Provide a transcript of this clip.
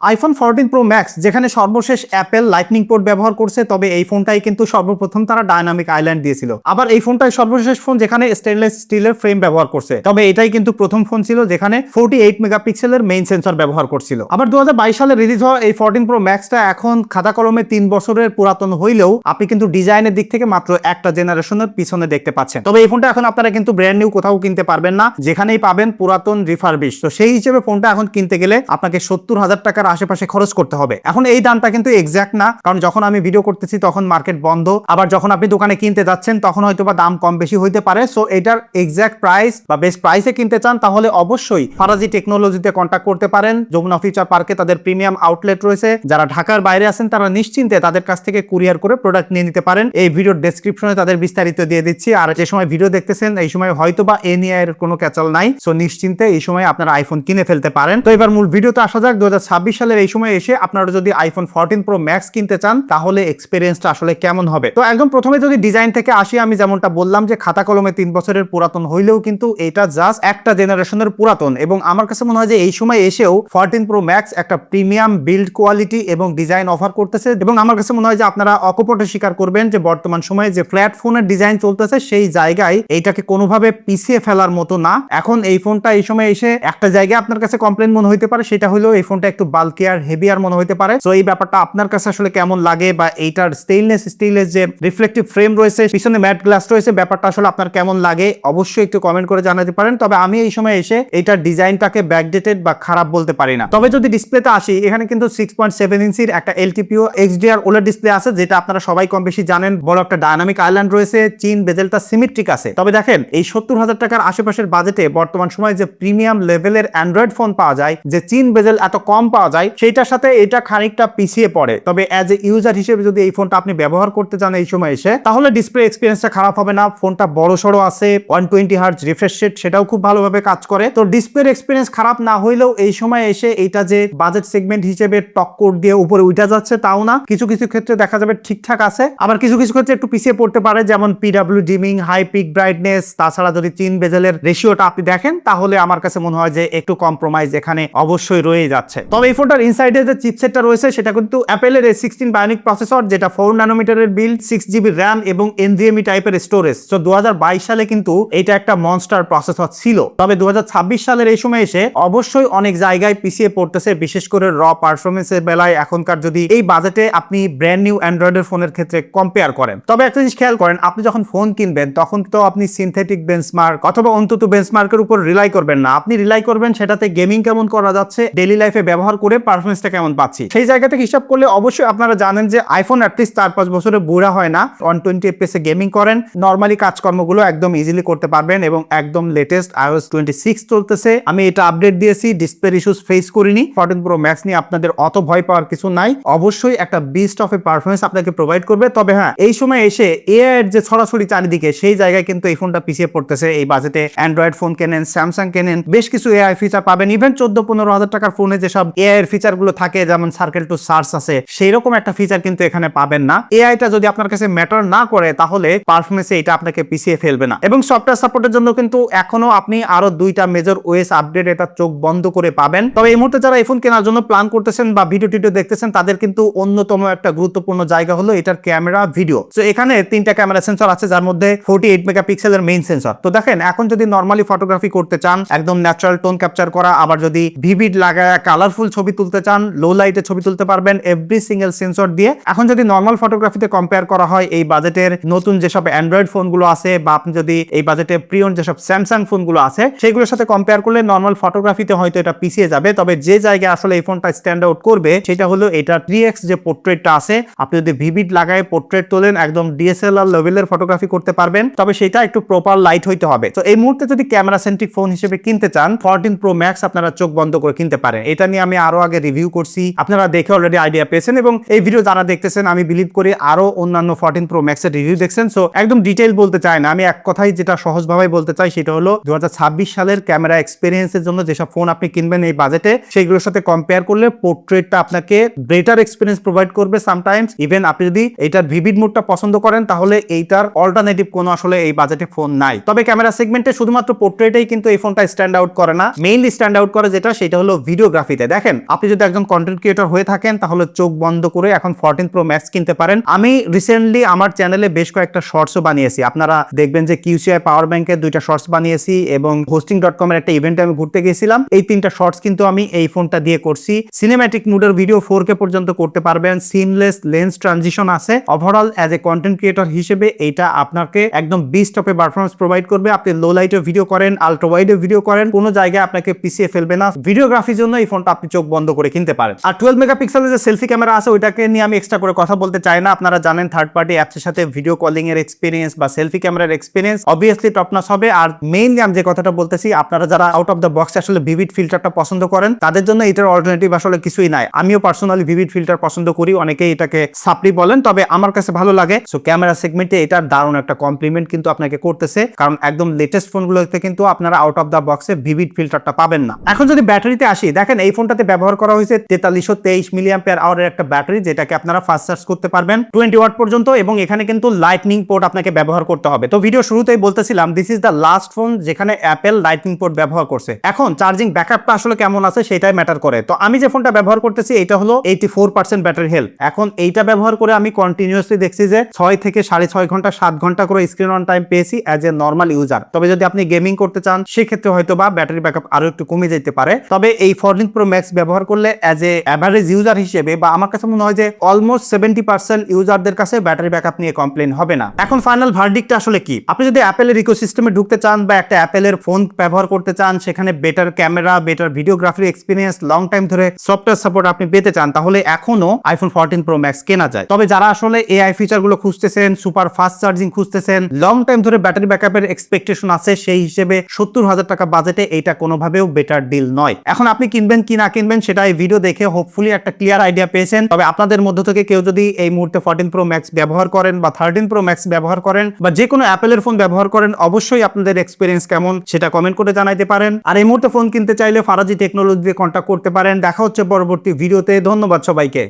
IPhone 14 pro max যেখানে সর্বশেষ Apple lightning port ব্যবহার করছে, তবে এই ফোনটাই কিন্তু সর্বপ্রথম তারা ডায়নামিক আইল্যান্ড দিয়েছিল। আবার এই ফোনটাই সর্বশেষ ফোন যেখানে স্টেনলেস স্টিলের ফ্রেম ব্যবহার করছে, তবে এটাই কিন্তু প্রথম ফোন ছিল যেখানে 48 মেগাপিক্সেলের মেইন সেন্সর ব্যবহার করছিল। আবার 2022 সালে রিলিজ হওয়া এই 14 প্রো ম্যাক্সটা এখন খাতা কলমে 3 বছরের পুরাতন হইলেও আপনি কিন্তু ডিজাইনের দিক থেকে মাত্র একটা জেনারেশনের পিছনে দেখতে পাচ্ছেন। তবে এই ফোনটা এখন আপনারা কিন্তু ব্র্যান্ড নিউ কোথাও কিনতে পারবেন না, যেখানেই পাবেন পুরাতন রিফারবিশ। তো সেই হিসেবে ফোনটা এখন কিনতে গেলে আপনাকে 70,000 টাকার আশেপাশে খরচ করতে হবে। এখন এই দামটা কিন্তু এক্সাক্ট না, কারণ যখন আমি ভিডিও করতেছি তখন মার্কেট বন্ধ, আবার যখন আপনি দোকানে কিনতে যাচ্ছেন তখন হয়তো বা দাম কম বেশি হইতে পারে। সো এটার এক্সাক্ট প্রাইস বা বেস্ট প্রাইসে কিনতে চান তাহলে অবশ্যই ফারাজি টেকনোলজিতে কন্ট্যাক্ট করতে পারেন। যমুনা ফিউচার পার্কে তাদের প্রিমিয়াম আউটলেট রয়েছে। যারা ঢাকার বাইরে আছেন তারা নিশ্চিন্তে তাদের কাছ থেকে কুরিয়ার করে প্রোডাক্ট নিয়ে নিতে পারেন। এই ভিডিওর ডেসক্রিপশনে তাদের বিস্তারিত দিয়ে দিচ্ছি। আর যে সময় ভিডিও দেখতেছেন এই সময় হয়তো বা এ নিয়ে এর কোনো ক্যাচাল নাই, সো নিশ্চিন্তে এই সময় আপনারা আইফোন কিনে ফেলতে পারেন। তো এবার মূল ভিডিওতে আসা যাক। 2026 সালের এই সময় এসে আপনারা যদি আইফোন 14 প্রো ম্যাক্স কিনতে চান তাহলে এক্সপেরিয়েন্সটা আসলে কেমন হবে। তো একদম প্রথমে যদি ডিজাইন থেকে আসি, আমি যেমনটা বললাম যে খাতা কলমে 3 বছরের পুরাতন হইলেও কিন্তু এটা জাস্ট একটা জেনারেশনের পুরাতন, এবং আমার কাছে মনে হয় যে এই সময় এসেও 14 প্রো ম্যাক্স একটা প্রিমিয়াম বিল্ড কোয়ালিটি এবং ডিজাইন অফার করতেছে। এবং আমার কাছে মনে হয় যে আপনারা অকপটে স্বীকার করবেন যে বর্তমান সময়ে যে ফ্ল্যাট ফোনের ডিজাইন চলতেছে সেই জায়গায় এইটাকে কোনোভাবে পিছিয়ে ফেলার মতো না। এখন এই ফোনটা এই সময় এসে একটা জায়গায় আপনার কাছে কমপ্লেন মনে হইতে পারে, সেটা হলো এই ফোনটা একটু বাল্কিয়ার হেভিয়ার মনে হইতে পারে। তো এই ব্যাপারটা আপনার কাছে আসলে কেমন লাগে, বা এইটার স্টেইনলেস স্টিলের যে রিফ্লেকটিভ ফ্রেম রয়েছে, পিছনে ম্যাট গ্লাস রয়েছে, ব্যাপারটা আসলে আপনার কেমন লাগে অবশ্যই একটু কমেন্ট করে জানাতে পারেন। তবে আমি এই সময় এসে এইটার ডিজাইনটাকে ব্যাকডেটেড বা খারাপ বলতে পারি না। তবে যদি ডিসপ্লেতে আসি, এখানে কিন্তু 6.7 ইঞ্চির একটা এলটিপিও XDR OLED ডিসপ্লে আছে, যেটা আপনারা সবাই কম বেশি জানেন। বড় একটা ডায়নামিক আইল্যান্ড রয়েছে, চিন বেজেলটা সিমেট্রিক আছে। তবে দেখেন এই 70,000 টাকার আশেপাশের বাজেটে বর্তমান সময় যে প্রিমিয়াম লেভেলের অ্যান্ড্রয়েড ফোন পাওয়া যায়, যে চিন বেজেল এত কম পাওয়া যায়, সেইটার সাথে এটা খানিকটা পিছিয়ে পড়ে। তবে অ্যাজ এ ইউজার হিসেবে যদি এই ফোনটা আপনি ব্যবহার করতে চান এই সময় এসে, তাহলে ডিসপ্লে এক্সপিরিয়েন্সটা খারাপ হবে না। ফোনটা বড় সড়ো আছে, 120 হার্টজ রিফ্রেশ রেট সেটাও খুব ভালোভাবে কাজ করে। তো ডিসপ্লের এক্সপিরিয়েন্স খারাপ না হইলেও এই সময় এসে এটা যে বাজেট সেগমেন্ট হিসেবে টক্কর দিয়ে উপরে উঠা যাচ্ছে তাও না। কিছু কিছু ক্ষেত্রে দেখা যাবে ঠিকঠাক আছে, আবার কিছু কিছু ক্ষেত্রে একটু পিছিয়ে পড়তে পারে, যেমন PW dimming, high peak brightness. তাছাড়া যদি চিন বেজেলের রেশিওটা আপনি দেখেন তাহলে আমার কাছে মনে হয় যে একটু কম্প্রোমাইজ এখানে অবশ্যই রয়ে যাচ্ছে। তবে এই ফোনটার ইনসাইডে যে চিপসেটটা রয়েছে সেটা কিন্তু অ্যাপেলের A16 বায়োনিক প্রসেসর, যেটা 4 ন্যানোমিটারের বিল্ড, 6GB র্যাম এবং NVMe টাইপের স্টোরেজ। তো 2022 সালে কিন্তু এটা একটা মনস্টার প্রসেসর ছিল। তবে 2026 সালের এই সময় এসে অবশ্যই অনেক জায়গায় পিছিয়ে পড়তেছে, বিশেষ করে র পারফরমেন্সের বেলায়। এখনকার যদি এই বাজেটে আপনি ব্র্যান্ড নিউ অ্যান্ড্রয়েডের ফোনের ক্ষেত্রে কম্পেয়ার করেন, তবে একটা জিনিস খেয়াল করেন, আপনি যখন ফোন কিনবেন তখন তো আপনি সিনথেটিক বেঞ্চমার্ক অথবা অন্তত বেঞ্চমার্কের উপর রিলাই করবেন না। আপনি রিলাই করবেন সেটাতে গেমিং কেমন করা যাচ্ছে, ডেইলি লাইফে ব্যবহার করে পারফরমেন্সটা কেমন পাচ্ছি। সেই জায়গা থেকে হিসাব করলে অবশ্যই আপনারা জানেন যে আইফোন অ্যাটলিস্ট 4-5 বছরে বুড়া হয় না। 120 FPS এ গেমিং করেন, নর্মালি কাজকর্মগুলো একদম ইজিলি করতে পারবেন, এবং একদম লেটেস্ট iOS 26 চলতেছে। আমি এটা আপডেট দিয়েছি, ডিসপ্লে ইস্যুস ফেস করিনি। 14 প্রো ম্যাক্স নিয়ে আপনাদের অত ভয় পাওয়ার কিছু নাই, অবশ্যই একটা বিস্ট অফ এ পারফরমেন্স আপনাকে প্রোভাইড করবে। তবে হ্যাঁ, এই সময় এসে এআই এর যে ছড়াছড়ি চারিদিকে, সেই জায়গায় কিন্তু এই ফোনটা পিছিয়ে পড়তেছে। এই বাজেটে অ্যান্ড্রয়েড ফোন কেনেন, স্যামসাং কেনেন, বেশ কিছু এআই ফিচার পাবেন। ইভেন 14-15 হাজার টাকার ফোনে যেসব এআই এর ফিচার গুলো থাকে, যেমন সার্কেল টু সার্চ আছে, সেই রকম একটা ফিচার কিন্তু এখানে পাবেন না। এআইটা যদি আপনার কাছে ম্যাটার না করে তাহলে পারফরমেন্সে এটা আপনাকে পিছিয়ে ফেলবে না। এবং সফটওয়্যার সাপোর্টের জন্য কিন্তু এখনো আপনি আরো 2টা মেজর ওএস আপডেট এটা চোখ বন্ধ করে পাবেন। তবে এই মুহূর্তে যারা এই ফোন কেনার জন্য প্ল্যান করতেছেন বা ভিডিও টিডিও দেখতেছেন, তাদের কিন্তু অন্যতম একটা গুরুত্বপূর্ণ জায়গা হলো এটার ক্যামেরা ভিডিও। তো এখানে 3টা ক্যামেরা সেন্সর আছে, যার মধ্যে 48 মেগাপিক্সেলের মেইন সেন্সর। তো দেখেন এখন যদি নরমালি ফটোগ্রাফি করতে চান, একদম ন্যাচারাল টোন ক্যাপচার করা, আবার যদি ভিভিড লাগায় কালারফুল ছবি তুলতে চান, লো লাইটে ছবি তুলতে পারবেন এভরি সিঙ্গেল সেন্সর দিয়ে। এখন যদি নর্মাল ফটোগ্রাফিতে কম্পেয়ার করা হয় এই বাজেটের নতুন যেসব অ্যান্ড্রয়েড ফোনগুলো আছে, বা আপনি যদি এই বাজেটে প্রিয়ন যেসব স্যামসাং ফোনগুলো আছে সেগুলোর সাথে কম্পেয়ার করলে নর্মাল ফটোগ্রাফিতে হয়তো এটা পিছিয়ে যাবে। তবে যে জায়গায় আসলে এই ফোনটা স্ট্যান্ড আউট করবে সেটা হলো এটা 3x যে পোর্ট্রেটটা আছে। আপনি যদি ভিভিড লাগায় পোর্ট্রেট তোলেন, একদম DSLR লেভেলের ফটোগ্রাফি করতে পারবেন। তবে সেটা একটু প্রপার লাইট হইতে হবে। তো এই মুহূর্তে যদি ক্যামেরা সেন্ট্রিক ফোন হিসেবে কিনতে চান, 14 প্রো ম্যাক্স আপনারা চোখ বন্ধ করে কিনতে পারেন। এটা নিয়ে আমি আরো আগে রিভিউ করছি, আপনারা দেখে অলরেডি আইডিয়া পেয়েছেন, এবং এই ভিডিও যারা দেখতেছেন আমি বিলিভ করি আরো অন্যান্য 14 প্রো ম্যাক্স এর রিভিউ দেখছেন। সো একদম ডিটেইল বলতে চাই না, আমি এক কথাই যেটা সহজভাবে বলতে চাই সেটা হলো 2026 সালের ক্যামেরা এক্সপেরিয়েন্সের জন্য যেসব ফোন আপনি কিনবেন এই বাজেটে, সেগুলোর সাথে কম্পেয়ার করলে পোর্ট্রেটটা আপনাকে বেটার এক্সপিরিয়েন্স প্রোভাইড করবে সামটাইমস। ইভেন আপনি যদি এইটার ভিভিড মোডটা পছন্দ করেন তাহলে এইটার অল্টারনেটিভ কোনো আসলে এই বাজেটে ফোন নাই। তবে ক্যামেরা সেগমেন্টে শুধুমাত্র পোর্ট্রেটেই কিন্তু এই ফোনটা স্ট্যান্ড আউট করে না, মেইনলি স্ট্যান্ড আউট করে যেটা সেটা হলো ভিডিওগ্রাফিতে। দেখেন আপনি যদি একজন কন্টেন্ট ক্রিয়েটর হয়ে থাকেন তাহলে চোখ বন্ধ করে এখন 14 Pro Max কিনতে পারেন। আমি রিসেন্টলি আমার চ্যানেলে বেশ কয়েকটা শর্টসও বানিয়েছি, আপনারা দেখবেন যে QCI পাওয়ার ব্যাংকের 2টা শর্টস বানিয়েছি এবং hosting.com এর একটা ইভেন্টে আমি ঘুরতে গিয়েছিলাম। এই 3টা শর্টস কিন্তু আমি এই ফোনটা দিয়ে করছি। সিনেম্যাটিক মুডের ভিডিও 4K পর্যন্ত করতে পারবেন, সিমলেস লেন্স ট্রানজিশন আছে। Overall as a content creator হিসেবে এটা আপনাকে একদম best of A performance provide করবে। আপনি লো লাইটে ভিডিও করেন, আলট্রা ওয়াইডে ভিডিও করেন, কোনো জায়গায় আপনাকে পিছিয়ে ফেলবে না। ভিডিওগ্রাফির জন্য এই ফোনটা আপনি চোখ বন্ধ করে কিনতে পারেন। আর 12 মেগাপিক্সেলের যে সেলফি ক্যামেরা আছে ওইটাকে নিয়ে আমি এক্সট্রা করে কথা বলতে চাই না। আপনারা জানেন থার্ড পার্টি অ্যাপসের সাথে ভিডিও কলিং এর এক্সপিরিয়েন্স বা সেলফি ক্যামেরার এক্সপিরিয়েন্স অবভিয়াসলি টপ নচ হবে। আর মেইনলি আমি যে কথাটা বলতেছি, আপনারা যারা আউট অফ দ্য বক্স আসলে ভিভিড ফিল্টারটা পছন্দ করেন তাদের জন্য এটার অল্টারনেটিভ আসলে কিছুই নাই। আমিও পার্সোনালি ভিভিড ফিল্টার পছন্দ করি, অনেকেই এটাকে সাপ্রি বলেন, তবে আমার কাছে ভালো লাগে। সো ক্যামেরা সেগমেন্টে এটার দারুণ একটা কমপ্লিমেন্ট কিন্তু আপনাকে করতেছে, কারণ একদম লেটেস্ট ফোনগুলোতে কিন্তু আপনারা আউট অফ দ্য বক্সে ভিভিড ফিল্টারটা পাবেন না। এখন যদি ব্যাটারিতে আসি, দেখেন এই ফোনটাতে ব্যবহার করা হয়েছে 4323 মিলিঅ্যাম্পিয়ার আওয়ারের একটা ব্যাটারি, যেটাকে আপনারা ফাস্ট চার্জ করতে পারবেন 20 ওয়াট পর্যন্ত, এবং এখানে কিন্তু লাইটনিং পোর্ট আপনাকে ব্যবহার করতে হবে। তো ভিডিও শুরুতেই বলতেছিলাম this is the last phone যেখানে অ্যাপেল লাইটনিং পোর্ট ব্যবহার করছে। এখন চার্জিং ব্যাকআপটা আসলে কেমন আছে সেটাই ম্যাটার করে। তো আমি যে ফোনটা ব্যবহার করতেছি এটা হলো 84% ব্যাটারি হেলথ। এখন এইটা ব্যবহার করে আমি কন্টিনিউয়াসলি দেখছি যে 6 থেকে 6.5 ঘন্টা 7 ঘন্টা করে স্ক্রিন অন টাইম পেয়েছি অ্যাজ এ নর্মাল ইউজার। তবে যদি আপনি গেমিং করতে চান সেক্ষেত্রে হয়তো বা ব্যাটারি ব্যাকআপ আরো একটু কমে যেতে পারে। তবে এই 14 Pro Max ব্যবহার করলে অ্যাজ এ অ্যাভারেজ ইউজার হিসেবে বা আমার কাছে মনে হয় যে অলমোস্ট 70% ইউজারদের কাছে ব্যাটারি ব্যাকআপ নিয়ে কমপ্লেন হবে না। এখন ফাইনাল ভার্ডিক্টটা আসলে কি? আপনি যদি অ্যাপেলের ইকোসিস্টেমে ঢুকতে চান বা একটা অ্যাপেলের ফোন ব্যবহার করতে চান, সেখানে better camera, better videography experience, long time ধরে সফটওয়্যার সাপোর্ট আপনি পেতে চান, তাহলে এখনো iPhone 14 Pro Max কেনা যায়। তবে যারা আসলে এআই ফিচার গুলো খুঁজতেছেন, সুপার ফাস্ট চার্জিং খুঁজতেছেন, লং টাইম ধরে ব্যাটারি ব্যাকআপের এক্সপেকটেশন আছে, সেই হিসেবে 70,000 টাকা বাজেটে এটা কোনোভাবেও বেটার ডিল নয়। এখন আপনি কিনবেন কি না কিনবেন সেটা এই ভিডিও দেখে হোপফুলি একটা ক্লিয়ার আইডিয়া পেয়েছেন। তবে আপনাদের মধ্য থেকে কেউ যদি এই মুহূর্তে 14 Pro Max ব্যবহার করেন বা 13 Pro Max ব্যবহার করেন বা যে কোনো অ্যাপেলের ফোন ব্যবহার করেন, অবশ্যই আপনাদের এক্সপিরিয়েন্স কেমন সেটা কমেন্ট করে জানাইতে পারেন। আর এই মুহূর্তে ফোন কিনতে চাইলে ফারাজি টেকনোলজি দিয়ে কন্ট্যাক্ট করতে পারেন। দেখা হচ্ছে পরবর্তী ভিডিওতে। ধন্যবাদ সবাইকে।